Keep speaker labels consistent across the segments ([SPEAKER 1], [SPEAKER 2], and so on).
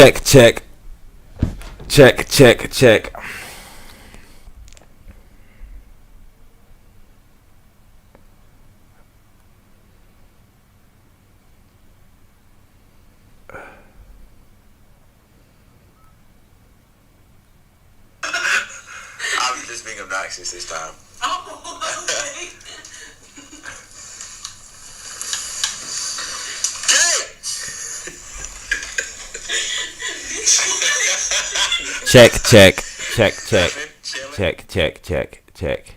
[SPEAKER 1] Check, check. Check, check, check.
[SPEAKER 2] I'm just being obnoxious this time.
[SPEAKER 3] Oh, okay.
[SPEAKER 1] Check, check, check, check, check, check, check, check,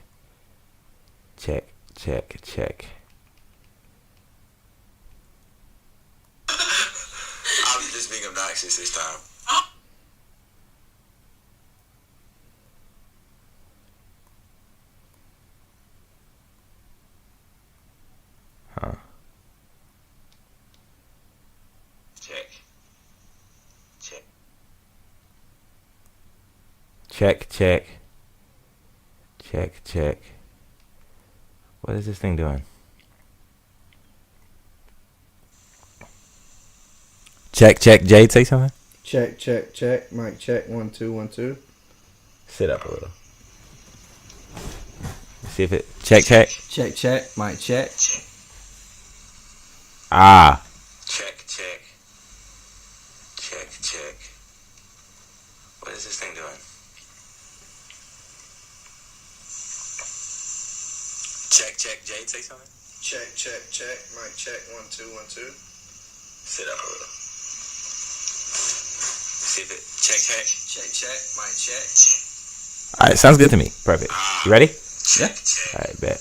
[SPEAKER 1] check, check, check.
[SPEAKER 2] I'm just being obnoxious this time.
[SPEAKER 1] Huh.
[SPEAKER 2] Check. Check.
[SPEAKER 1] Check, check. Check, check. What is this thing doing? Check, check. Jade, say something.
[SPEAKER 4] Check, check, check. Mic check. 1 2 1 2.
[SPEAKER 1] Sit up a little. See if it. Check, check.
[SPEAKER 4] Check, check. Mic check.
[SPEAKER 1] Ah.
[SPEAKER 2] Check, check. Check, check. What is this thing doing? Check, check. Jade, say something.
[SPEAKER 4] Check, check, check. Mic check. 1 2 1 2.
[SPEAKER 2] Sit up a little. See if it. Check, check.
[SPEAKER 4] Check, check. Mic check.
[SPEAKER 1] All right, sounds good to me. Perfect. You ready?
[SPEAKER 4] Yeah.
[SPEAKER 1] All right, bet.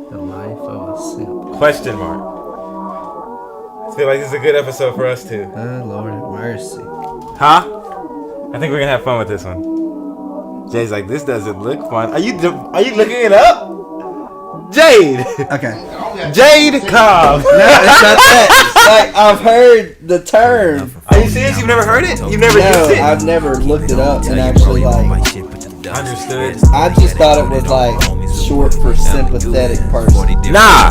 [SPEAKER 4] The life of a simp.
[SPEAKER 1] Question mark. I feel like this is a good episode for us too.
[SPEAKER 4] Oh, Lord have mercy.
[SPEAKER 1] Huh? I think we're gonna have fun with this one. Jade's like, this doesn't look fun. Are you looking it up? Jade.
[SPEAKER 4] Okay.
[SPEAKER 1] Jade Cobb.
[SPEAKER 4] No, it's not that. Like, I've heard the term.
[SPEAKER 1] Are you serious? You've never heard it? You've never
[SPEAKER 4] No,
[SPEAKER 1] used it?
[SPEAKER 4] I've never looked it up and actually, like,
[SPEAKER 1] Understood.
[SPEAKER 4] I just thought it was, like, short for sympathetic person.
[SPEAKER 1] Nah.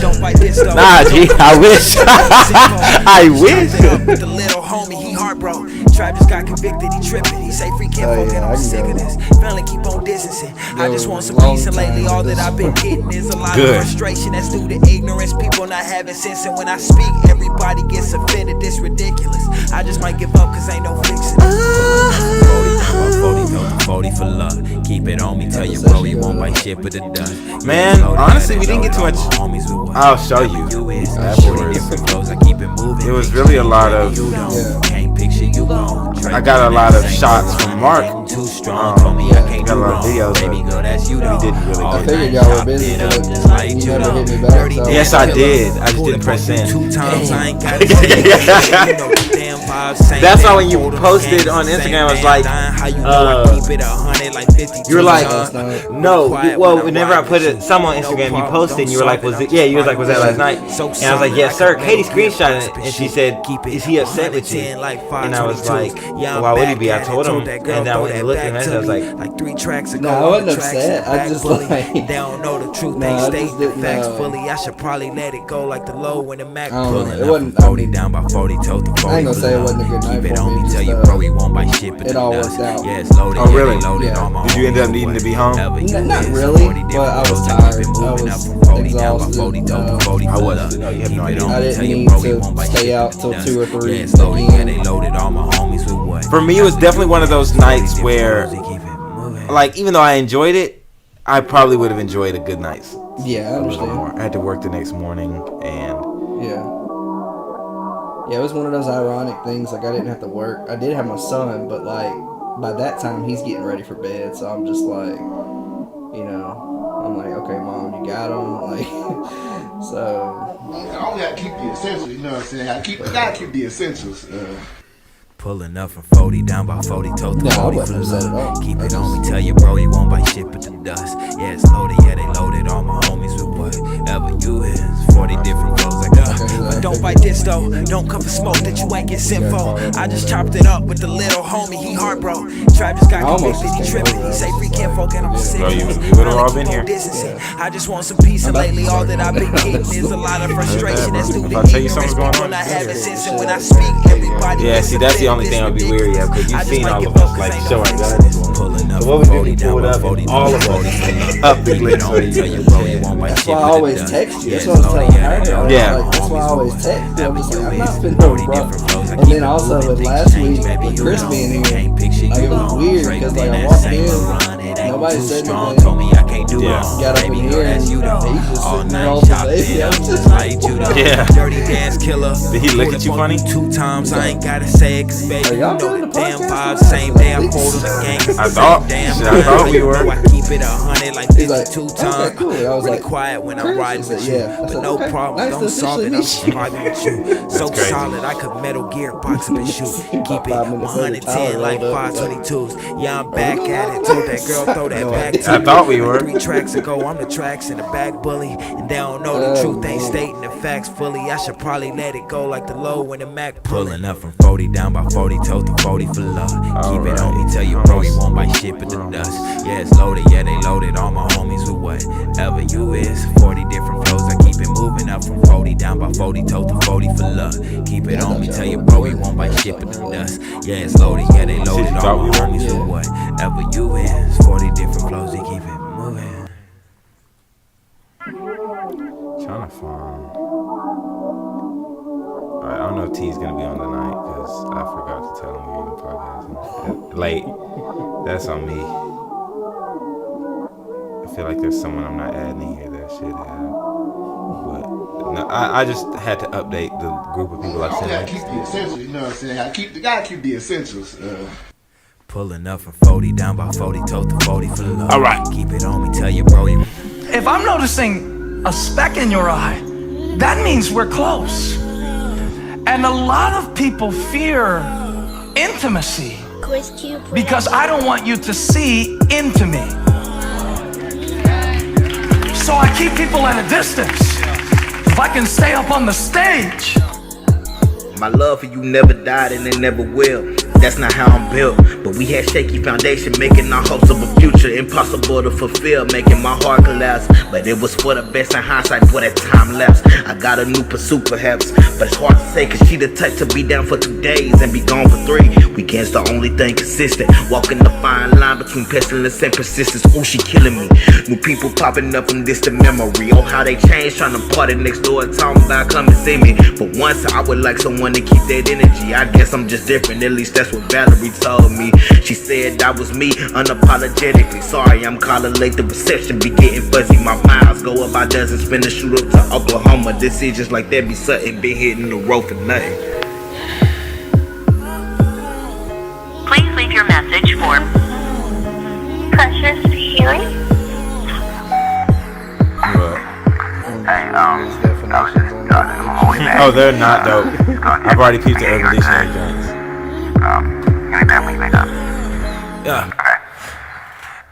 [SPEAKER 1] Nah, G. I wish. I wish.
[SPEAKER 5] With the little homie, he heartbroken. Tribe just got convicted, he tripping. He say free Kim folk, and I'm sick of this. Family keep on distancing. I just want some peace, and lately all that I've been getting is a lot of frustration. That's due to ignorance, people not having sense. And when I speak, everybody gets offended. This ridiculous. I just might give up, cause ain't no fixing it. 40 for luck. Keep it on me, tell your bro you won't buy shit but it does.
[SPEAKER 1] Man, honestly, we didn't get too much. I'll show you afterwards. It was really a lot of. I got a lot of shots from Mark. Got a lot of videos, but we didn't really.
[SPEAKER 4] I figured y'all were busy, but you never hit me back. So.
[SPEAKER 1] Yes, I did. I just didn't press send. That's why when you posted on Instagram, I was like, you were like, no. Well, whenever I put some on Instagram, you posted, and you were like, was it? Yeah, you was like, was that last night? And I was like, yes, sir. Katie screenshotted it, and she said, is he upset with you? And I was like, why would he be? I told him, and I went and looked at him, and I was like,
[SPEAKER 5] 3 tracks ago.
[SPEAKER 4] No, I wasn't upset. I just like.
[SPEAKER 5] They don't know the truth. They state the facts fully. I should probably let it go like the low when the Mac pulling.
[SPEAKER 4] It wasn't.
[SPEAKER 5] 40 down by 40, told the 40.
[SPEAKER 4] I ain't gonna say it wasn't a good night
[SPEAKER 5] Keep it
[SPEAKER 4] for
[SPEAKER 5] on
[SPEAKER 4] me.
[SPEAKER 5] me, tell
[SPEAKER 4] Just,
[SPEAKER 5] you bro, he won't buy shit, but
[SPEAKER 4] it all worked out.
[SPEAKER 5] Yeah, it's loaded.
[SPEAKER 1] oh really?
[SPEAKER 4] Yeah.
[SPEAKER 1] Did you end up needing to be home?
[SPEAKER 4] Not really, but I was tired. I was exhausted.
[SPEAKER 1] I wasn't. No, you have no idea.
[SPEAKER 4] I didn't need to stay out till 2 or 3 again.
[SPEAKER 1] For me, it was definitely one of those nights where, like, even though I enjoyed it, I probably would have enjoyed a good night's.
[SPEAKER 4] Yeah, I
[SPEAKER 1] A little
[SPEAKER 4] understand.
[SPEAKER 1] more. I had to work the next morning, and
[SPEAKER 4] Yeah, it was one of those ironic things. Like, I didn't have to work. I did have my son, but like by that time he's getting ready for bed. So I'm just like, you know, I'm like, okay, mom, you got him. Like, so.
[SPEAKER 6] I only gotta keep the essentials. You know what I'm saying? I gotta keep the essentials.
[SPEAKER 5] Pulling up from 40 down by 40, told the
[SPEAKER 4] No, I
[SPEAKER 5] 40
[SPEAKER 4] wasn't
[SPEAKER 5] for
[SPEAKER 4] upset at all.
[SPEAKER 5] love. Keep it on me, tell your bro he won't buy shit but the dust. Yeah, it's loaded, yeah, they loaded. All my homies with what? whatever you is. 40 different flows like but don't bite this though. Don't come for smoke that you ain't get sent for. I just chopped it up with the little homie, he heart bro. Trap just got convicted, he tripping. He say free kinfolk and I'm sick.
[SPEAKER 1] You would have all been here.
[SPEAKER 5] I just want some peace and lately all that I've been getting is a lot of frustration. That's due to ignorance. People not having sense and when I speak, everybody.
[SPEAKER 1] Yeah, see, that's the only thing I'll be weary of because you've seen all of us like show our guns. So what would you pull it up? All of us up the glitch.
[SPEAKER 4] That's why I always text you. That's what I was telling her.
[SPEAKER 1] Yeah.
[SPEAKER 4] Like, that's why I always text you. I'm just like, I'm not spending no bro. And then also with last week with Chris being here, like it was weird because like I walked in, nobody said anything. Got up in here and he's just sitting there all day. I'm just like,
[SPEAKER 1] yeah.
[SPEAKER 5] Dirty dance killer.
[SPEAKER 1] Did he look at you funny?
[SPEAKER 5] 2 times, I ain't gotta say it, cause baby, you know the damn vibe. Same day I pulled on the gang.
[SPEAKER 1] I thought we were.
[SPEAKER 5] I keep it 100 like 52 times.
[SPEAKER 4] Okay, cool. I was
[SPEAKER 5] really
[SPEAKER 4] like,
[SPEAKER 5] quiet when I'm riding with you.
[SPEAKER 4] yeah.
[SPEAKER 5] But no
[SPEAKER 4] okay,
[SPEAKER 5] problem,
[SPEAKER 4] nice
[SPEAKER 5] don't solve it. I'm
[SPEAKER 4] officially meet
[SPEAKER 5] vibing with you. So
[SPEAKER 1] crazy.
[SPEAKER 5] solid, I could Metal Gear box up and shoot. Keep it 110 like 522s. Yeah, I'm back at it. Told that girl throw that back to me.
[SPEAKER 1] I thought we were.
[SPEAKER 5] 3 tracks ago, I'm the tracks in the back bully. And they don't know the truth, ain't stating the facts fully. I should probably let it go like the low when the Mac pulling up from 40 down by 40, told the 40 for love. Keep it on me, tell you bro, you won't buy shit but the dust. Yeah, it's loaded, yeah, they loaded. All my homies with whatever you is. 40 different flows, I keep it moving up from 40 down by 40, told the 40 for love. Keep it on me, tell you bro, you won't buy shit but the dust. Yeah, it's loaded, yeah, they loaded. All my homies with whatever you is. 40 different flows, they keep it moving.
[SPEAKER 1] Trying to find. Alright, I don't know if T's gonna be on tonight because I forgot to tell him we were podcasting late. That's on me. I feel like there's someone I'm not adding in here that should have. But no, I just had to update the group of people I
[SPEAKER 6] I
[SPEAKER 1] sent.
[SPEAKER 6] gotta keep the essentials, you know what I'm saying? I gotta keep the essentials.
[SPEAKER 5] Pulling up from 40 down by 40, told the 40 for love.
[SPEAKER 1] All right.
[SPEAKER 5] Keep it on me, tell you bro, you.
[SPEAKER 7] If I'm noticing a speck in your eye, that means we're close. And a lot of people fear intimacy because I don't want you to see into me. So I keep people at a distance. If I can stay up on the stage.
[SPEAKER 8] My love for you never died and it never will. That's not how I'm built. But we had shaky foundation, making our hopes of a future impossible to fulfill, making my heart collapse. But it was for the best in hindsight, boy, that time lapse. I got a new pursuit perhaps, but it's hard to say, cause she the type to be down for 2 days and be gone for 3. Weekends the only thing consistent, walking the fine line between pestilence and persistence. Oh, she killing me. New people popping up from distant memory. Oh, how they changed, trying to party next door, talking about come and see me. For once I would like someone to keep that energy. I guess I'm just different, at least that's what Valerie told me. She said that was me, unapologetically. Sorry, I'm calling late, the reception be getting fuzzy. My miles go up by dozens, spin the shoot up to Oklahoma. Decisions like that be sudden, been hitting the road for nothing.
[SPEAKER 9] Please leave your message for Precious Healing.
[SPEAKER 1] Oh, they're not dope. I've already peeped the Urban Dictionary joints.
[SPEAKER 5] Yeah.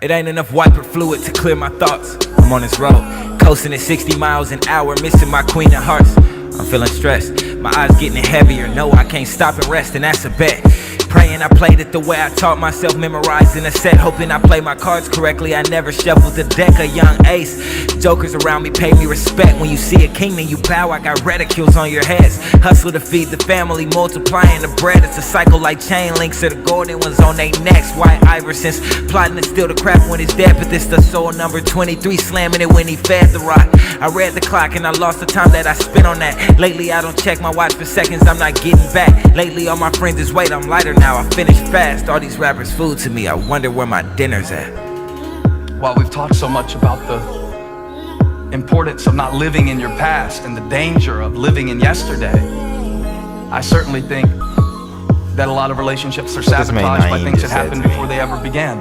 [SPEAKER 5] It ain't enough wiper fluid to clear my thoughts. I'm on this road, coasting at 60 miles an hour, missing my queen of hearts. I'm feeling stressed, my eyes getting heavier. No, I can't stop and rest, and that's a bet. Praying I played it the way I taught myself, memorizing a set, hoping I play my cards correctly. I never shuffled the deck, a young ace. Jokers around me pay me respect. When you see a king, then you bow. I got reticules on your heads. Hustle to feed the family, multiplying the bread. It's a cycle like chain links, or the golden ones on their necks. White Iversons plotting to steal the crap when it's dead, but this the soul number 23 slamming it when he fed the rock. I read the clock and I lost the time that I spent on that. Lately I don't check my watch for seconds, I'm not getting back. Lately all my friends is wait, I'm lighter now. I finished fast. All these rappers food to me. I wonder where my dinner's at.
[SPEAKER 7] While we've talked so much about the importance of not living in your past and the danger of living in yesterday, I certainly think that a lot of relationships are sabotaged by things that happened before they ever began,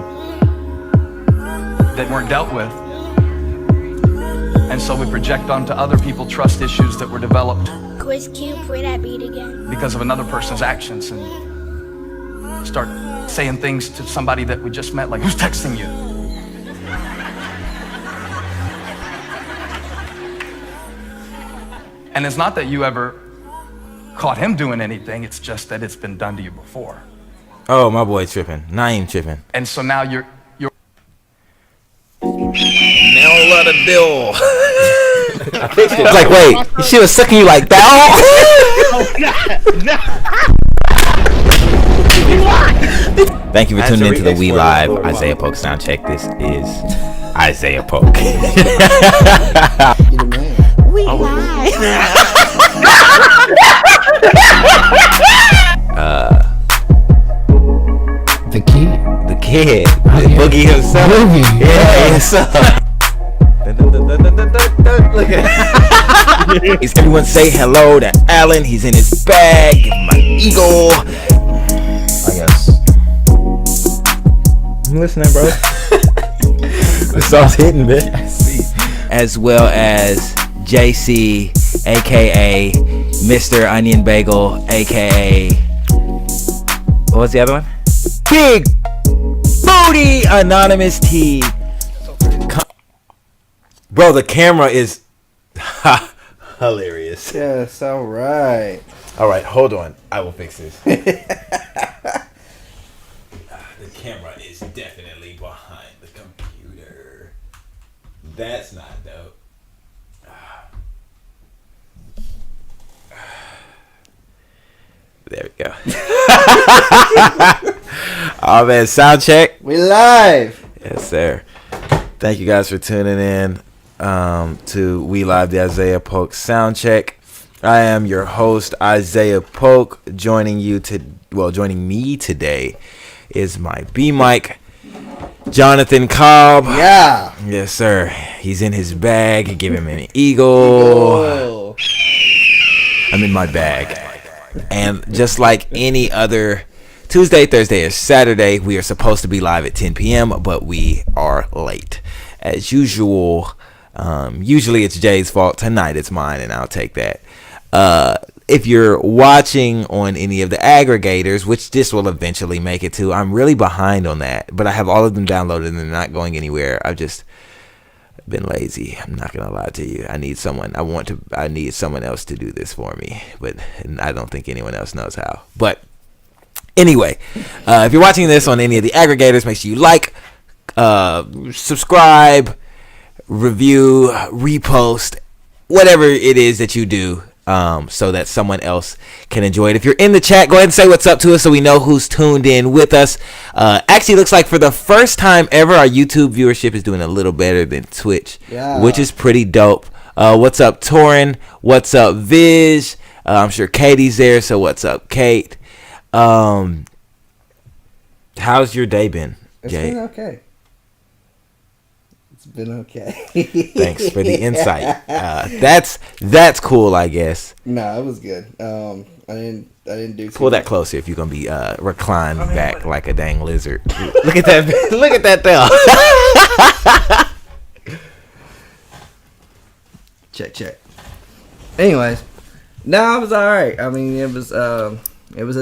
[SPEAKER 7] that weren't dealt with. And so we project onto other people trust issues that were developed
[SPEAKER 10] Quiz Q, play that beat again.
[SPEAKER 7] because of another person's actions, and start saying things to somebody that we just met, like, who's texting you? And it's not that you ever caught him doing anything, it's just that it's been done to you before.
[SPEAKER 1] Oh, my boy tripping. Naeem tripping.
[SPEAKER 7] And so now you're
[SPEAKER 1] Now let a deal. It's like, wait, she was sucking you like that? Thank you for tuning into the We Live Isaiah Polk sound check. This is Isaiah Polk. We Live. The kid, Boogie himself. Yeah, what's up? Look at everyone say hello to Alan. He's in his bag. Give him my eagle. I guess. I'm listening, bro. The song's hitting, man. I see. As well as JC, aka Mr. Onion Bagel, aka what was the other one? Big Booty Anonymous T. Bro, the camera is hilarious.
[SPEAKER 4] Yes, all right.
[SPEAKER 1] All right, hold on. I will fix this. The camera is definitely behind the computer. That's not dope. There we go. Oh man, sound check.
[SPEAKER 4] We live.
[SPEAKER 1] Yes, sir. Thank you guys for tuning in to We Live, the Isaiah Polk sound check. I am your host, Isaiah Polk. Joining me today is my B-Mic, Jonathan Cobb.
[SPEAKER 4] Yeah.
[SPEAKER 1] Yes, sir. He's in his bag. Give him an eagle. I'm in my bag. And just like any other Tuesday, Thursday, or Saturday, we are supposed to be live at 10 p.m., but we are late. As usual, usually it's Jay's fault. Tonight it's mine, and I'll take that. If you're watching on any of the aggregators, which this will eventually make it to, I'm really behind on that, but I have all of them downloaded and they're not going anywhere. I've just been lazy. I'm not gonna lie to you. I need someone else to do this for me, but I don't think anyone else knows how. But anyway, if you're watching this on any of the aggregators, make sure you like, subscribe, review, repost, whatever it is that you do, so that someone else can enjoy it. If you're in the chat, go ahead and say what's up to us so we know who's tuned in with us. Actually, looks like for the first time ever, our YouTube viewership is doing a little better than Twitch, which is pretty dope. What's up, Torin? What's up, Viz? I'm sure Katie's there, so what's up, Kate? How's your day been, Jay?
[SPEAKER 4] It's been okay. It's been okay.
[SPEAKER 1] Thanks for the insight. That's cool, I guess.
[SPEAKER 4] No, it was good. I didn't do.
[SPEAKER 1] Pull that closer if you're gonna be reclined back like a dang lizard. Look at that! Look at that there.
[SPEAKER 4] Check. Anyways, no, it was all right. I mean, it was a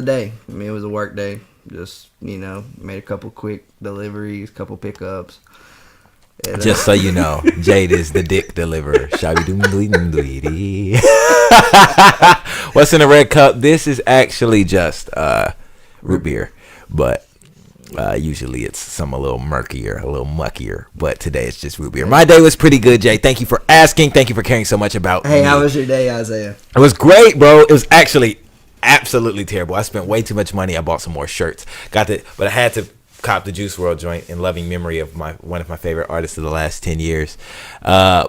[SPEAKER 4] day. I mean, it was a work day. Just made a couple quick deliveries, couple pickups. And,
[SPEAKER 1] just so you know, Jade is the dick deliverer. What's in the red cup? This is actually just root beer, but usually it's some a little murkier, a little muckier. But today it's just root beer. My day was pretty good, Jay. Thank you for asking. Thank you for caring so much about me.
[SPEAKER 4] Hey, how was your day, Isaiah?
[SPEAKER 1] It was great, bro. It was actually absolutely terrible. I spent way too much money. I bought some more shirts. But I had to cop the Juice WRLD joint in loving memory of one of my favorite artists of the last 10 years. I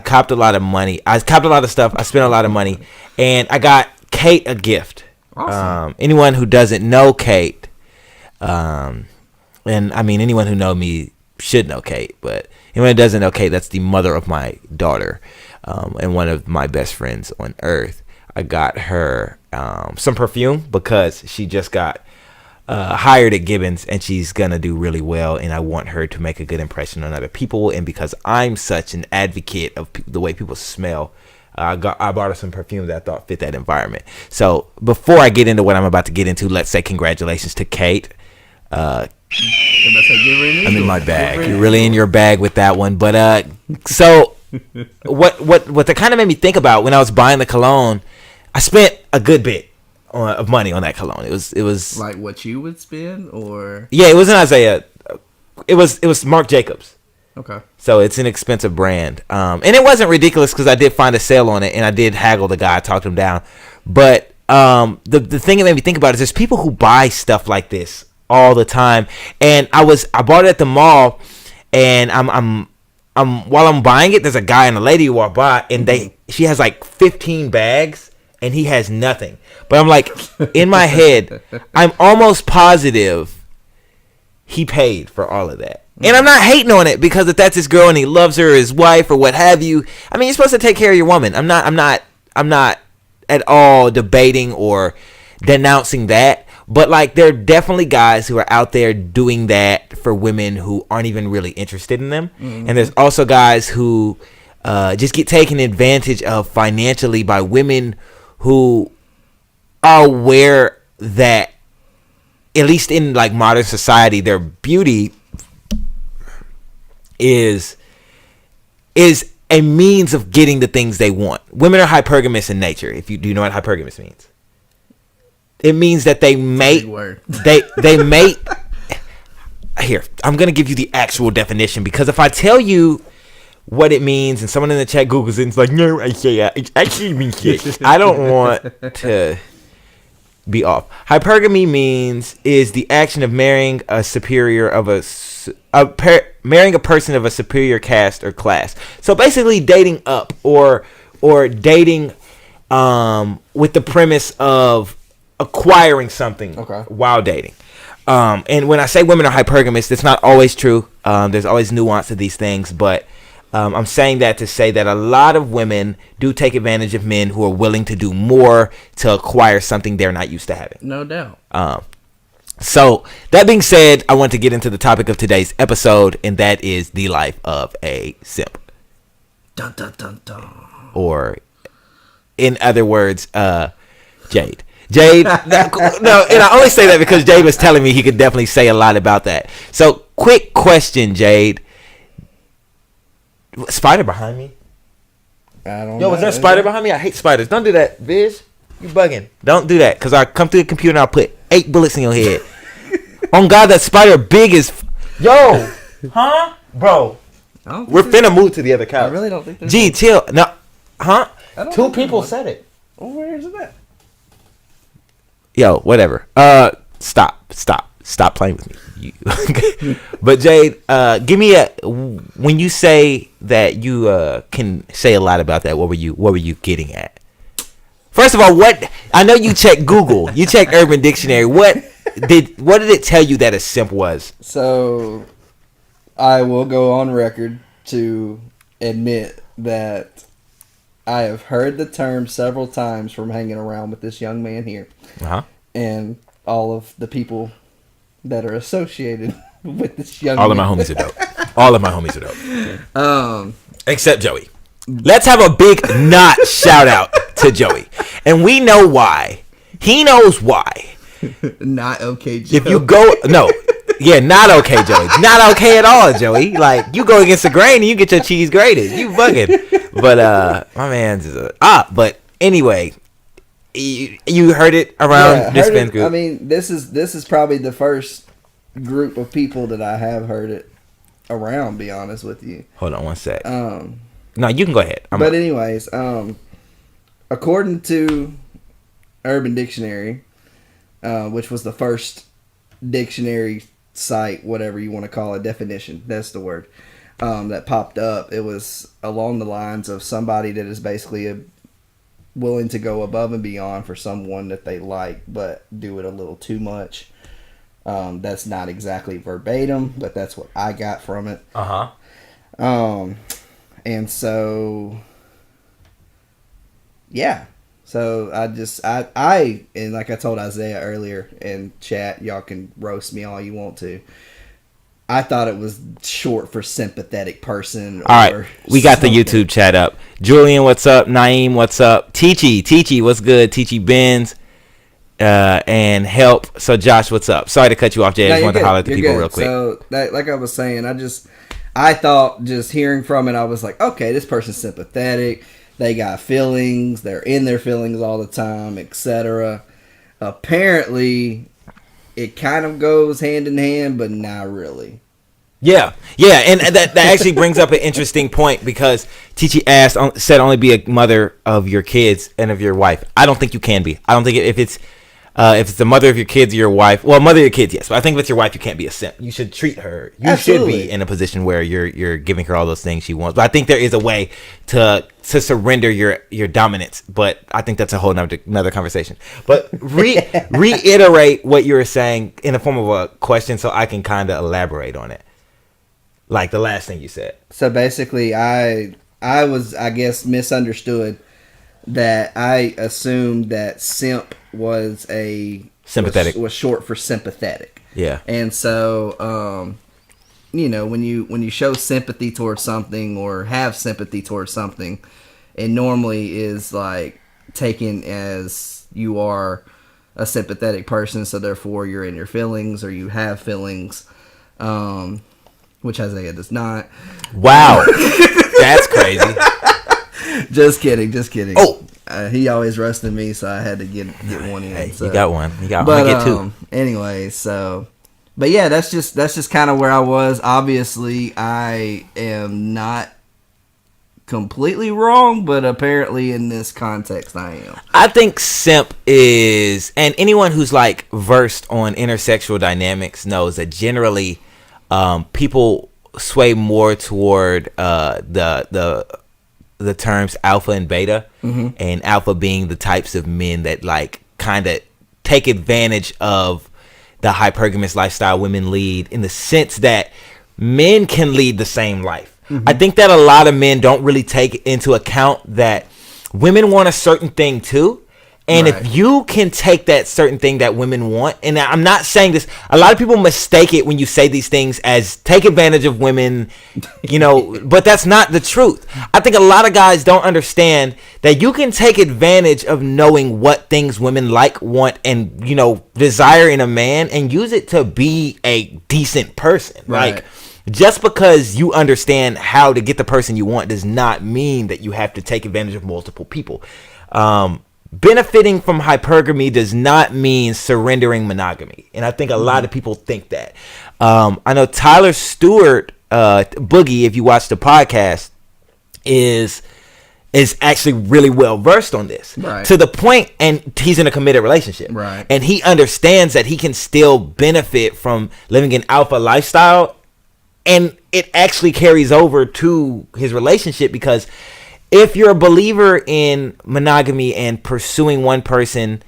[SPEAKER 1] copped a lot of money. I copped a lot of stuff. I spent a lot of money, and I got Kate a gift.
[SPEAKER 4] Awesome.
[SPEAKER 1] Anyone who doesn't know Kate, and I mean anyone who knows me should know Kate, but anyone who doesn't know Kate, that's the mother of my daughter, and one of my best friends on earth. I got her some perfume because she just got hired at Gibbons, and she's gonna do really well, and I want her to make a good impression on other people, and because I'm such an advocate of the way people smell, I bought her some perfume that I thought fit that environment. So before I get into what I'm about to get into, let's say congratulations to Kate. I'm in my bag. You're really in your bag with that one. But so what that kind of made me think about when I was buying the cologne, I spent a good bit of money on that cologne. It was
[SPEAKER 4] like what you would spend, or
[SPEAKER 1] yeah, it wasn't Isaiah. It was Marc Jacobs.
[SPEAKER 4] Okay.
[SPEAKER 1] So it's an expensive brand, and it wasn't ridiculous because I did find a sale on it, and I did haggle the guy, talked him down. But the thing it made me think about is there's people who buy stuff like this all the time, and I bought it at the mall, and I'm while I'm buying it, there's a guy and a lady who walk by, and she has like 15 bags, and he has nothing. But I'm like, in my head, I'm almost positive he paid for all of that. And I'm not hating on it because if that's his girl and he loves her, his wife, or what have you. I mean, you're supposed to take care of your woman. I'm not at all debating or denouncing that. But like, there are definitely guys who are out there doing that for women who aren't even really interested in them. Mm-hmm. And there's also guys who just get taken advantage of financially by women who are aware that, at least in like modern society, their beauty is a means of getting the things they want. Women are hypergamous in nature. If you do you know what hypergamous means? It means that they mate. They mate. Here, I'm gonna give you the actual definition, because if I tell you what it means and someone in the chat Googles it and it's like, no, I say it actually means this, I don't want to be off. Hypergamy is the action of marrying a superior of marrying a person of a superior caste or class. So basically dating up or dating with the premise of acquiring something while dating. And when I say women are hypergamous, that's not always true. There's always nuance to these things, but I'm saying that to say that a lot of women do take advantage of men who are willing to do more to acquire something they're not used to having.
[SPEAKER 4] No doubt.
[SPEAKER 1] So that being said, I want to get into the topic of today's episode, and that is the life of a simp.
[SPEAKER 4] Dun, dun, dun, dun.
[SPEAKER 1] Or, in other words, Jade. Jade, no, and I only say that because Jade was telling me he could definitely say a lot about that. So, quick question, Jade. Spider behind me?
[SPEAKER 4] I don't know.
[SPEAKER 1] Yo, was there a spider behind me? I hate spiders. Don't do that, Viz. You bugging. Don't do that, because I'll come through the computer and I'll put 8 bullets in your head. On God, that spider big as... Yo! Huh? Bro. We're finna move to the other couch.
[SPEAKER 4] I really don't think there's...
[SPEAKER 1] Gee, chill. No. Huh? 2 people said it.
[SPEAKER 4] Oh, where is it at?
[SPEAKER 1] Yo, whatever. Stop playing with me. But Jade, give me when you say that you can say a lot about that, what were you getting at? First of all, what I know you checked Google, you checked Urban Dictionary. What did it tell you that a simp was?
[SPEAKER 4] So, I will go on record to admit that I have heard the term several times from hanging around with this young man here, and all of the people that are associated with this young man.
[SPEAKER 1] All of my homies are dope. All of my homies are dope. Except Joey. Let's have a big not shout out to Joey. And we know why. He knows why.
[SPEAKER 4] Not okay, Joey.
[SPEAKER 1] If you go... No. Yeah, not okay, Joey. Not okay at all, Joey. Like, you go against the grain and you get your cheese grated. You bugging. But, my man's is but anyway... You heard it around this fan group.
[SPEAKER 4] I mean, this is probably the first group of people that I have heard it around. Be honest with you.
[SPEAKER 1] Hold on one sec. No, you can go ahead.
[SPEAKER 4] Anyways, according to Urban Dictionary, which was the first dictionary site, whatever you want to call it, definition. That's the word that popped up. It was along the lines of somebody that is basically willing to go above and beyond for someone that they like, but do it a little too much. That's not exactly verbatim, but that's what I got from it. And so, yeah. So I and like I told Isaiah earlier in chat, y'all can roast me all you want to. I thought it was short for sympathetic person.
[SPEAKER 1] All right, we got the YouTube chat up. Julian, what's up? Naeem, what's up? Teachy, what's good? Teachy Benz, and help. So Josh, what's up? Sorry to cut you off, Jay. I just wanted to holler at the people real quick.
[SPEAKER 4] So like I was saying, I thought just hearing from it, I was like, okay, this person's sympathetic. They got feelings. They're in their feelings all the time, etc. Apparently, it kind of goes hand in hand, but not really.
[SPEAKER 1] Yeah, and that actually brings up an interesting point because Chichi said only be a mother of your kids and of your wife. I don't think you can be. I don't think if it's the mother of your kids or your wife, well, mother of your kids, yes. But I think if it's your wife, you can't be a simp. You should treat her. You
[SPEAKER 4] Absolutely.
[SPEAKER 1] should be in a position where you're giving her all those things she wants. But I think there is a way to surrender your dominance. But I think that's a whole another conversation. But reiterate what you were saying in the form of a question so I can kind of elaborate on it. Like the last thing you said.
[SPEAKER 4] So basically, I was, I guess, misunderstood that I assumed that simp was
[SPEAKER 1] sympathetic.
[SPEAKER 4] Was short for sympathetic.
[SPEAKER 1] Yeah.
[SPEAKER 4] And so, when you show sympathy towards something or have sympathy towards something, it normally is like taken as you are a sympathetic person, so therefore you're in your feelings or you have feelings. Which Isaiah does not.
[SPEAKER 1] Wow. That's crazy.
[SPEAKER 4] Just kidding.
[SPEAKER 1] Oh.
[SPEAKER 4] He always roasted me, so I had to get one in.
[SPEAKER 1] Hey,
[SPEAKER 4] so.
[SPEAKER 1] You got one. You got
[SPEAKER 4] one.
[SPEAKER 1] I get two.
[SPEAKER 4] Anyway, so. But yeah, that's just kind of where I was. Obviously, I am not completely wrong, but apparently in this context, I am.
[SPEAKER 1] I think simp is, and anyone who's like versed on intersexual dynamics knows that generally people sway more toward the terms alpha and beta, and alpha being the types of men that like kind of take advantage of the hypergamous lifestyle women lead, in the sense that men can lead the same life. I think that a lot of men don't really take into account that women want a certain thing too. And
[SPEAKER 4] right.
[SPEAKER 1] If you can take that certain thing that women want, and I'm not saying this, a lot of people mistake it when you say these things as take advantage of women, but that's not the truth. I think a lot of guys don't understand that you can take advantage of knowing what things women like, want, and, desire in a man and use it to be a decent person.
[SPEAKER 4] Right.
[SPEAKER 1] Like, just because you understand how to get the person you want does not mean that you have to take advantage of multiple people. Benefiting from hypergamy does not mean surrendering monogamy. And I think a lot of people think that. I know Tyler Stewart, Boogie, if you watch the podcast, is actually really well versed on this.
[SPEAKER 4] Right.
[SPEAKER 1] To the point, and he's in a committed relationship.
[SPEAKER 4] Right.
[SPEAKER 1] And he understands that he can still benefit from living an alpha lifestyle. And it actually carries over to his relationship, because if you're a believer in monogamy and pursuing one person,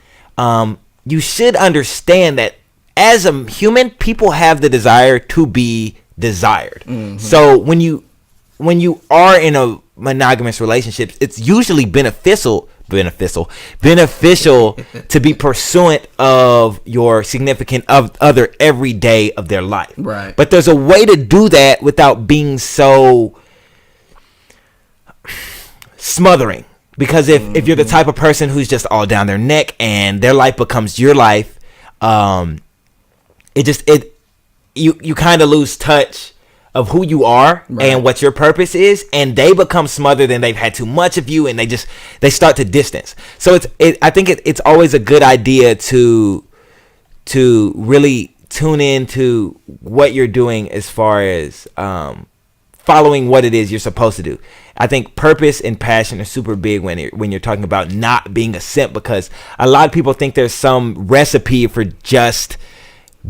[SPEAKER 1] you should understand that as a human, people have the desire to be desired. So when you are in a monogamous relationship, it's usually beneficial to be pursuant of your significant other every day of their life.
[SPEAKER 4] Right.
[SPEAKER 1] But there's a way to do that without being so smothering, because if you're the type of person who's just all down their neck and their life becomes your life, you kind of lose touch of who you are. Right. And what your purpose is, and they become smothered and they've had too much of you, and they start to distance. So I think it's always a good idea to really tune into what you're doing as far as following what it is you're supposed to do. I think purpose and passion are super big when you're talking about not being a simp, because a lot of people think there's some recipe for just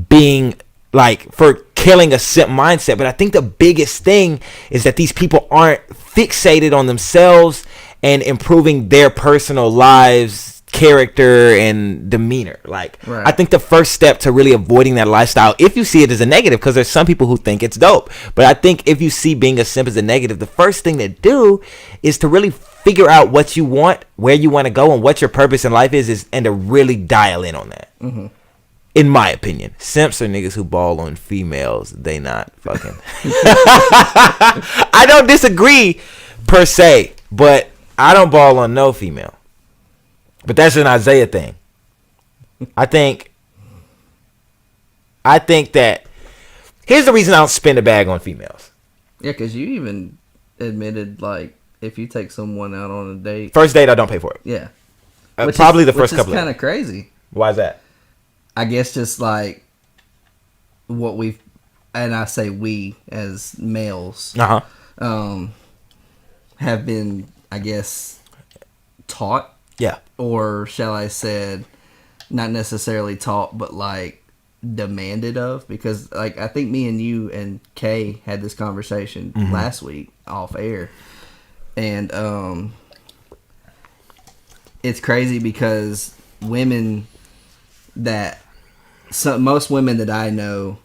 [SPEAKER 1] being like, for killing a simp mindset. But I think the biggest thing is that these people aren't fixated on themselves and improving their personal lives, character, and demeanor. Like,
[SPEAKER 4] right.
[SPEAKER 1] I think the first step to really avoiding that lifestyle, if you see it as a negative, because there's some people who think it's dope, but I think if you see being a simp as a negative, the first thing to do is to really figure out what you want, where you want to go, and what your purpose in life is and to really dial in on that. In my opinion, simps are niggas who ball on females. They not fucking. I don't disagree per se, but I don't ball on no female. But that's an Isaiah thing. I think that here's the reason I don't spend a bag on females.
[SPEAKER 4] Yeah, because you even admitted, like, if you take someone out on a date.
[SPEAKER 1] First date, I don't pay for it.
[SPEAKER 4] Yeah.
[SPEAKER 1] Probably the first couple.
[SPEAKER 4] Which is kind of crazy.
[SPEAKER 1] Why is that?
[SPEAKER 4] I guess just like what we've, and I say we as males, have been, I guess, taught.
[SPEAKER 1] Yeah.
[SPEAKER 4] Or shall I said, not necessarily taught, but like demanded of, because like I think me and you and Kay had this conversation last week off air, and it's crazy because women that most women that I know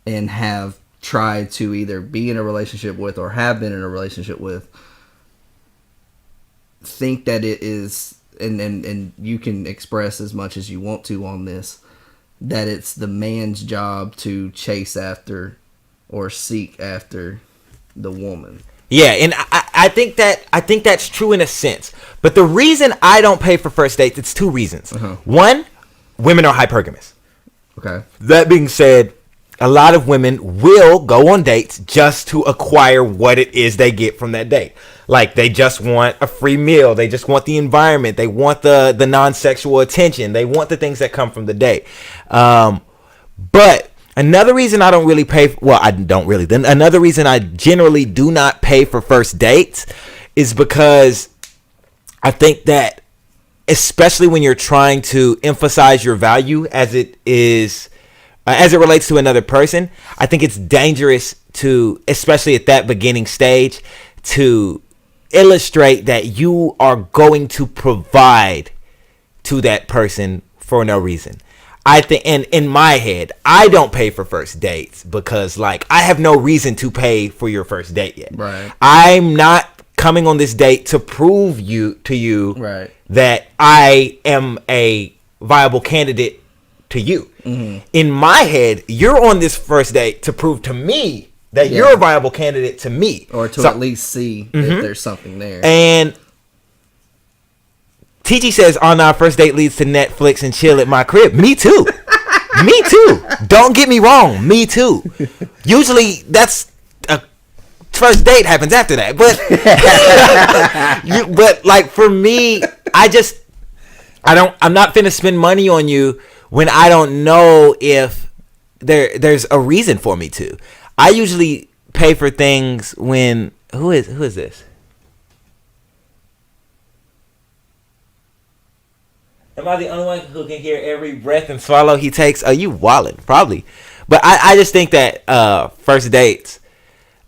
[SPEAKER 4] and have tried to either be in a relationship with or have been in a relationship with think that it is, and you can express as much as you want to on this, that it's the man's job to chase after or seek after the woman.
[SPEAKER 1] Yeah, and I think that's true in a sense. But the reason I don't pay for first dates, it's two reasons. One, women are hypergamous.
[SPEAKER 4] Okay.
[SPEAKER 1] That being said, a lot of women will go on dates just to acquire what it is they get from that date. Like, they just want a free meal. They just want the environment. They want the non-sexual attention. They want the things that come from the date. But another reason I don't really pay, another reason I generally do not pay for first dates is because I think that, especially when you're trying to emphasize your value as it relates to another person, I think it's dangerous to, especially at that beginning stage, to illustrate that you are going to provide to that person for no reason. I think, and in my head, I don't pay for first dates because, like, I have no reason to pay for your first date yet.
[SPEAKER 4] Right.
[SPEAKER 1] I'm not coming on this date to prove to you
[SPEAKER 4] right.
[SPEAKER 1] that I am a viable candidate to you. Mm-hmm. In my head, you're on this first date to prove to me that you're a viable candidate to me.
[SPEAKER 4] Or to at least see if there's something there.
[SPEAKER 1] And TG says, on our first date leads to Netflix and chill at my crib. Me too. Me too. Don't get me wrong. Me too. Usually that's a first date happens after that. But but like for me, I'm not finna spend money on you when I don't know if there's a reason for me to. I usually pay for things when who is this? Am I the only one who can hear every breath and swallow he takes? Are you wildin'? Probably. But I just think that first dates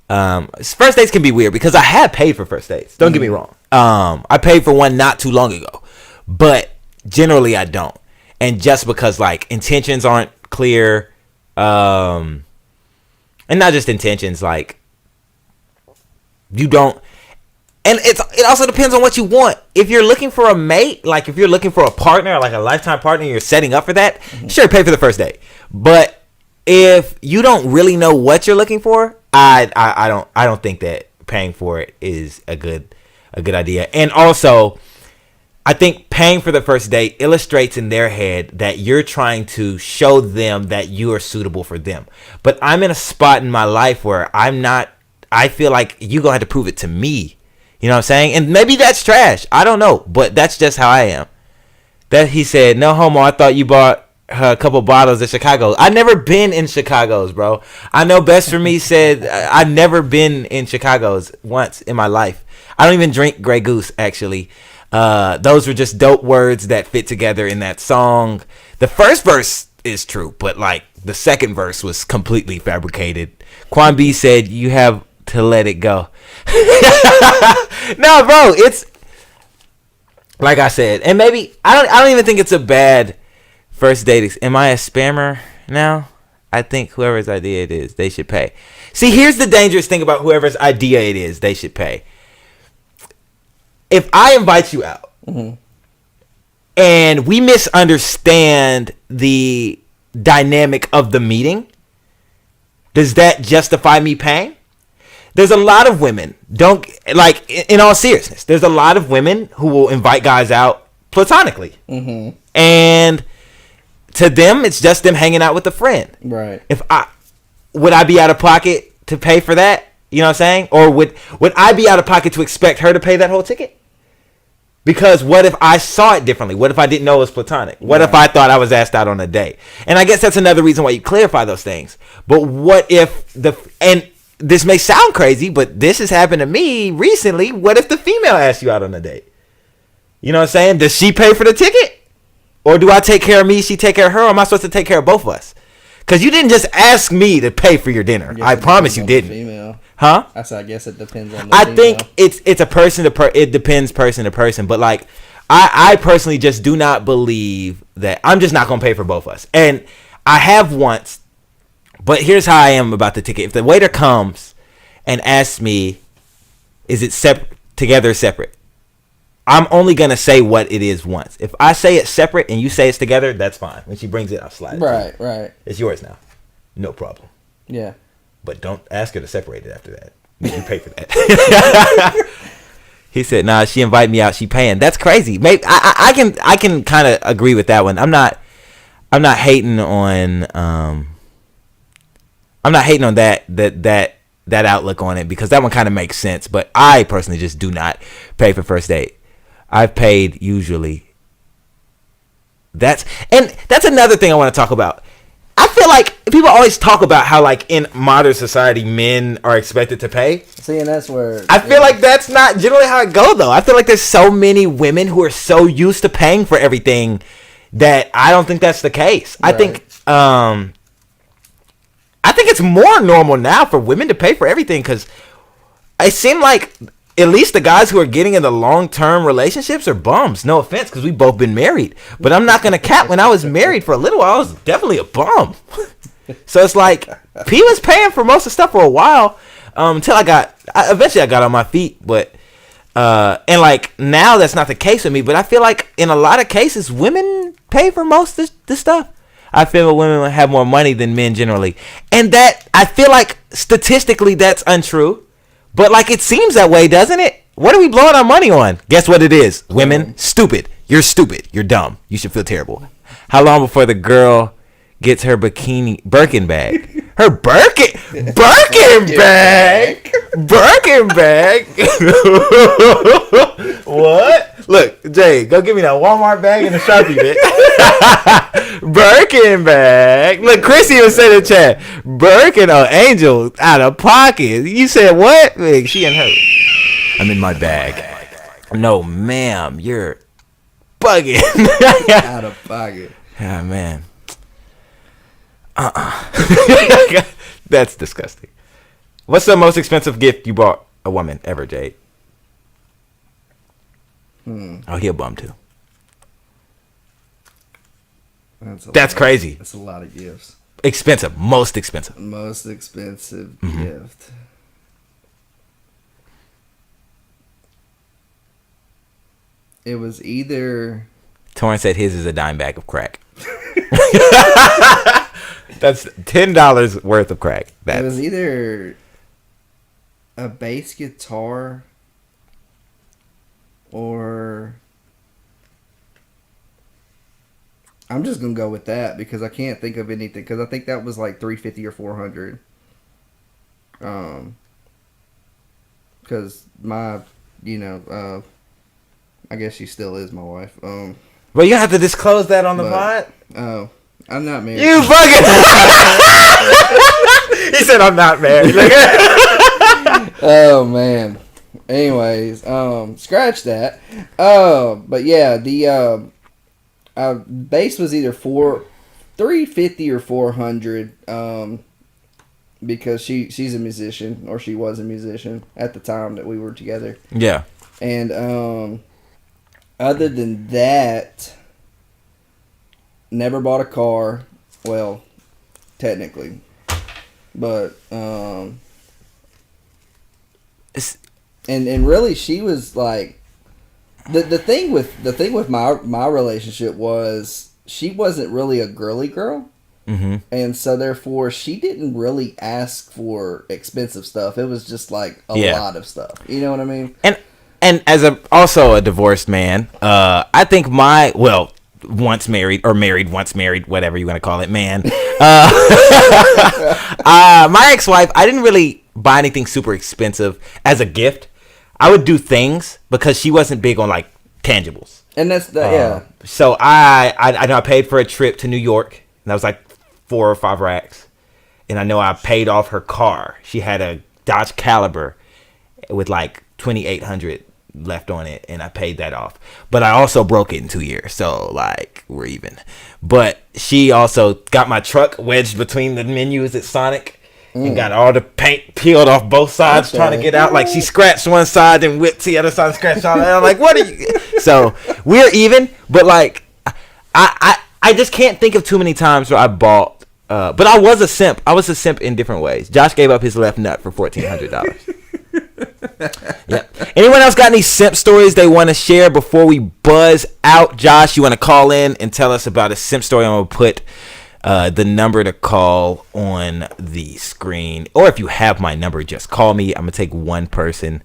[SPEAKER 1] can be weird because I have paid for first dates. Don't get me wrong. I paid for one not too long ago. But generally I don't. And just because like intentions aren't clear, and not just intentions, like you don't. And it also depends on what you want. If you're looking for a mate, like if you're looking for a partner, like a lifetime partner, and you're setting up for that, sure, pay for the first date. But if you don't really know what you're looking for, I don't think that paying for it is a good idea. And also, I think paying for the first date illustrates in their head that you're trying to show them that you are suitable for them. But I'm in a spot in my life where I'm not. I feel like you're gonna have to prove it to me. You know what I'm saying? And maybe that's trash. I don't know. But that's just how I am. That he said, no homo, I thought you bought her a couple bottles of Chicago. I've never been in Chicago's, bro. I know Best For Me said, I've never been in Chicago's once in my life. I don't even drink Grey Goose, actually. Those were just dope words that fit together in that song. The first verse is true, but like the second verse was completely fabricated. Quan B said, you have to let it go. No, bro, it's like I said, and maybe I don't even think it's a bad first date. Am I a spammer now? I think whoever's idea it is, they should pay. See, here's the dangerous thing about whoever's idea it is, they should pay. If I invite you out and we misunderstand the dynamic of the meeting, does that justify me paying? There's a lot of women, in all seriousness, there's a lot of women who will invite guys out platonically. Mm-hmm. And to them, it's just them hanging out with a friend.
[SPEAKER 4] Right.
[SPEAKER 1] Would I be out of pocket to pay for that? You know what I'm saying? Or would I be out of pocket to expect her to pay that whole ticket? Because what if I saw it differently? What if I didn't know it was platonic? What if I thought I was asked out on a date? And I guess that's another reason why you clarify those things. But what if and this may sound crazy, but this has happened to me recently. What if the female asks you out on a date? You know what I'm saying? Does she pay for the ticket? Or do I take care of me, she take care of her? Or am I supposed to take care of both of us? Because you didn't just ask me to pay for your dinner. I promise you didn't.
[SPEAKER 4] Female.
[SPEAKER 1] Huh?
[SPEAKER 4] I guess it depends on the
[SPEAKER 1] I
[SPEAKER 4] female.
[SPEAKER 1] think it's a person to it depends person to person. But like I personally just do not believe that I'm just not gonna pay for both of us. And I have once, but here's how I am about the ticket. If the waiter comes and asks me, is it together or separate? I'm only gonna say what it is once. If I say it's separate and you say it's together, that's fine. When she brings it, I'll slide it.
[SPEAKER 4] Right.
[SPEAKER 1] It's yours now. No problem.
[SPEAKER 4] Yeah.
[SPEAKER 1] But don't ask her to separate it after that. You pay for that. He said, "Nah, she invited me out. She paying." That's crazy. Maybe I can kind of agree with that one. I'm not hating on that outlook on it, because that one kind of makes sense. But I personally just do not pay for first date. I've paid usually. That's another thing I want to talk about. I feel like people always talk about how, like, in modern society, men are expected to pay.
[SPEAKER 4] See, and that's where
[SPEAKER 1] I feel like that's not generally how it goes, though. I feel like there's so many women who are so used to paying for everything that I don't think that's the case.
[SPEAKER 4] Right.
[SPEAKER 1] I think it's more normal now for women to pay for everything, because it seemed like at least the guys who are getting into long-term relationships are bums. No offense, because we've both been married. But I'm not going to cap. When I was married for a little while, I was definitely a bum. So it's like, P was paying for most of the stuff for a while, until eventually I got on my feet. But, and like, now that's not the case with me. But I feel like in a lot of cases, women pay for most of this stuff. I feel women have more money than men generally. And that, I feel like statistically that's untrue. But like, it seems that way, doesn't it? What are we blowing our money on? Guess what it is? Women, stupid. You're stupid. You're dumb. You should feel terrible. How long before the girl gets her Birkin bag? Her Birkin bag? What? Look, Jay, go give me that Walmart bag and a Sharpie, bitch. Birkin bag. Look, Chrissy even said in the chat, Birkin or Angel out of pocket. You said what? Look, she and her. I'm in my bag. No, ma'am, you're bugging.
[SPEAKER 4] Out of pocket.
[SPEAKER 1] Ah, man. That's disgusting. What's the most expensive gift you bought a woman ever, Jade? Oh, he a bum too. That's crazy.
[SPEAKER 4] That's a lot of gifts.
[SPEAKER 1] Expensive. Most expensive.
[SPEAKER 4] Most expensive gift. It was either...
[SPEAKER 1] Torrance said his is a dime bag of crack. That's $10 worth of crack.
[SPEAKER 4] It was either a bass guitar or... I'm just gonna go with that because I can't think of anything, because I think that was like $350 or $400. Because my, I guess she still is my wife.
[SPEAKER 1] Well, you have to disclose that on the pod.
[SPEAKER 4] Oh, I'm not married.
[SPEAKER 1] You fucking. He said, "I'm not married."
[SPEAKER 4] Oh man. Anyways, scratch that. But yeah, the bass was either $350 or $400. Because she's a musician, or she was a musician at the time that we were together.
[SPEAKER 1] Yeah.
[SPEAKER 4] And other than that, never bought a car. Well, technically, but and really, she was like the thing with my relationship was she wasn't really a girly girl.
[SPEAKER 1] Mm-hmm.
[SPEAKER 4] And so therefore she didn't really ask for expensive stuff. It was just like a lot of stuff. You know what I mean?
[SPEAKER 1] And as also a divorced man, I think once married, whatever you want to call it, man. My ex-wife, I didn't really buy anything super expensive as a gift. I would do things because she wasn't big on like tangibles.
[SPEAKER 4] And that's yeah.
[SPEAKER 1] So I know I paid for a trip to New York, and that was like 4 or 5 racks. And I know I paid off her car. She had a Dodge Caliber with like $2,800 left on it, and I paid that off. But I also broke it in 2 years, so like we're even. But she also got my truck wedged between the menus at Sonic. And got all the paint peeled off both sides trying to get out. Like she scratched one side and whipped the other side and scratched all that. I'm like, what are you? So we're even, but like I just can't think of too many times where I bought. But I was a simp. I was a simp in different ways. Josh gave up his left nut for $1,400. Yep. Anyone else got any simp stories they want to share before we buzz out? Josh, you want to call in and tell us about a simp story? I'm gonna put the number to call on the screen, or if you have my number, just call me. I'm gonna take one person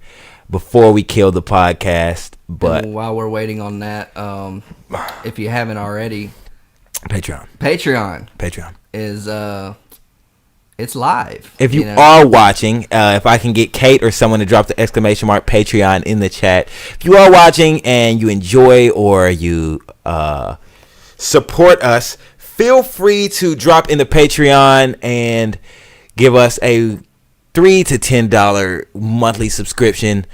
[SPEAKER 1] before we kill the podcast. But
[SPEAKER 4] and while we're waiting on that, if you haven't already,
[SPEAKER 1] Patreon
[SPEAKER 4] is it's live.
[SPEAKER 1] If you are watching, if I can get Kate or someone to drop the exclamation mark Patreon in the chat. If you are watching and you enjoy or you support us, feel free to drop in the Patreon and give us a $3 to $10 monthly subscription.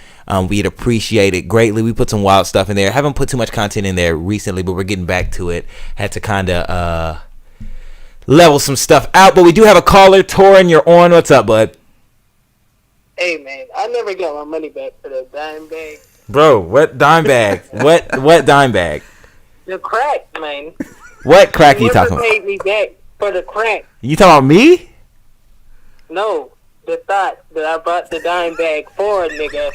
[SPEAKER 1] We'd appreciate it greatly. We put some wild stuff in there. Haven't put too much content in there recently, but we're getting back to it. Had to kind of level some stuff out. But we do have a caller. Torin, you're on. What's up, bud?
[SPEAKER 11] Hey, man. I never got my money back for the dime bag.
[SPEAKER 1] Bro, what dime bag? what dime bag?
[SPEAKER 11] The crack, man.
[SPEAKER 1] What crack are you talking about?
[SPEAKER 11] Paid me back for the crack.
[SPEAKER 1] You talking about me?
[SPEAKER 11] No, the thought that I bought the dime bag for a nigga.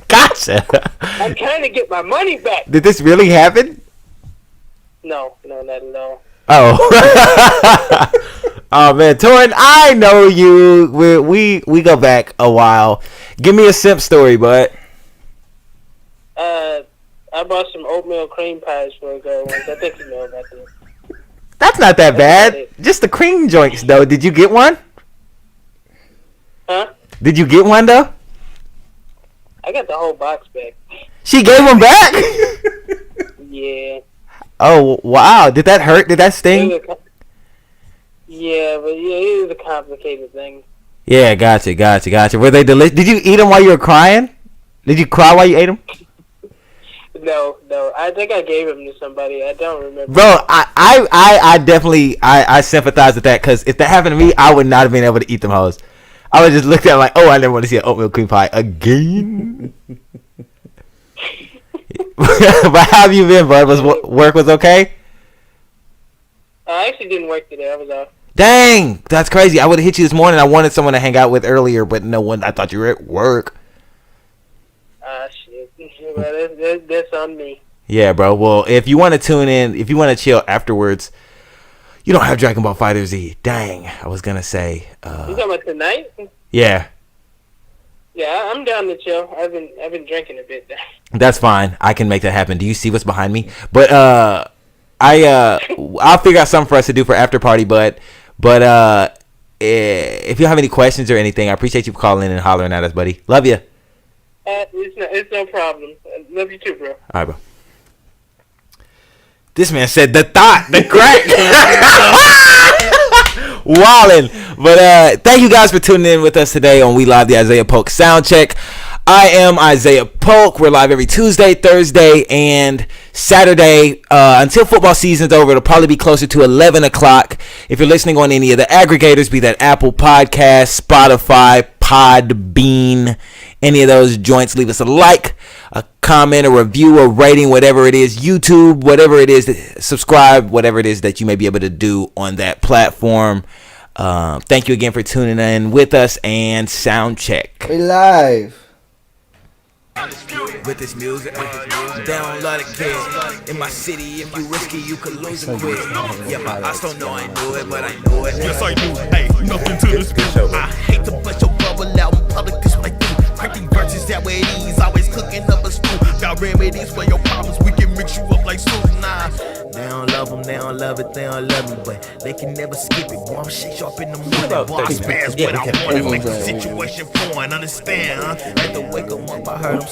[SPEAKER 1] Gotcha.
[SPEAKER 11] I'm trying to get my money back.
[SPEAKER 1] Did this really happen?
[SPEAKER 11] No, not at all.
[SPEAKER 1] Oh. Oh man, Torin, I know you. We go back a while. Give me a simp story, bud.
[SPEAKER 11] I bought some oatmeal cream pies for a girl once. I think you know about this.
[SPEAKER 1] That's not that bad. Just the cream joints, though. Did you get one?
[SPEAKER 11] Huh?
[SPEAKER 1] Did you get one, though?
[SPEAKER 11] I got the whole box back.
[SPEAKER 1] She gave them back?
[SPEAKER 11] Yeah.
[SPEAKER 1] Oh, wow. Did that hurt? Did that sting?
[SPEAKER 11] Yeah, but it was a complicated thing.
[SPEAKER 1] Yeah, gotcha. Were they delicious? Did you eat them while you were crying? Did you cry while you ate them?
[SPEAKER 11] No. I think I gave him to somebody. I don't remember.
[SPEAKER 1] Bro, I definitely sympathize with that, because if that happened to me, I would not have been able to eat them hoes. I would just look at it like, oh, I never want to see an oatmeal cream pie again. But how have you been, bud? Work was okay?
[SPEAKER 11] I actually didn't work today. I was off.
[SPEAKER 1] Dang, that's crazy. I would have hit you this morning. I wanted someone to hang out with earlier, but no one. I thought you were at work.
[SPEAKER 11] Shit. Well, that's on me.
[SPEAKER 1] Yeah, bro. Well, if you want to tune in, if you want to chill afterwards, you don't have Dragon Ball FighterZ. Dang, I was gonna say.
[SPEAKER 11] You talking about tonight?
[SPEAKER 1] Yeah.
[SPEAKER 11] Yeah, I'm down to chill. I've been drinking a bit.
[SPEAKER 1] That's fine. I can make that happen. Do you see what's behind me? But I'll figure out something for us to do for after party. But if you have any questions or anything, I appreciate you calling in and hollering at us, buddy. Love you.
[SPEAKER 11] It's no problem. Love you too, bro.
[SPEAKER 1] All right, bro. This man said the crack. Wildin'. But thank you guys for tuning in with us today on We Live, the Isaiah Polk Soundcheck. I am Isaiah Polk. We're live every Tuesday, Thursday, and Saturday. Until football season's over, it'll probably be closer to 11 o'clock. If you're listening on any of the aggregators, be that Apple Podcasts, Spotify, Podbean, any of those joints, leave us a like, a comment, a review, a rating, whatever it is, YouTube, whatever it is, subscribe, whatever it is that you may be able to do on that platform. Thank you again for tuning in with us, and sound check.
[SPEAKER 4] We live.
[SPEAKER 5] With this music, they don't love the kids. In my city, if you risky, you could lose it quick. Yeah, my eyes don't know I do it, but I know it. Yes, I do. Hey, nothing to this bitch. I hate to bust your bubble out in public, this what I do. Cracking verses that way these, always cooking up a stew. Got remedies for your problems, we can mix you up like soup. Nah, they don't love them,
[SPEAKER 8] they don't love it, they don't love me, but they can never skip it. Boy, I'm shake sharp in the morning.
[SPEAKER 1] About
[SPEAKER 8] Boy, I
[SPEAKER 1] 30
[SPEAKER 8] spaz
[SPEAKER 1] minutes. Yeah,
[SPEAKER 8] what I
[SPEAKER 1] okay.
[SPEAKER 8] want to make the situation foreign. Understand, huh? Had to wake 'em up, I heard 'em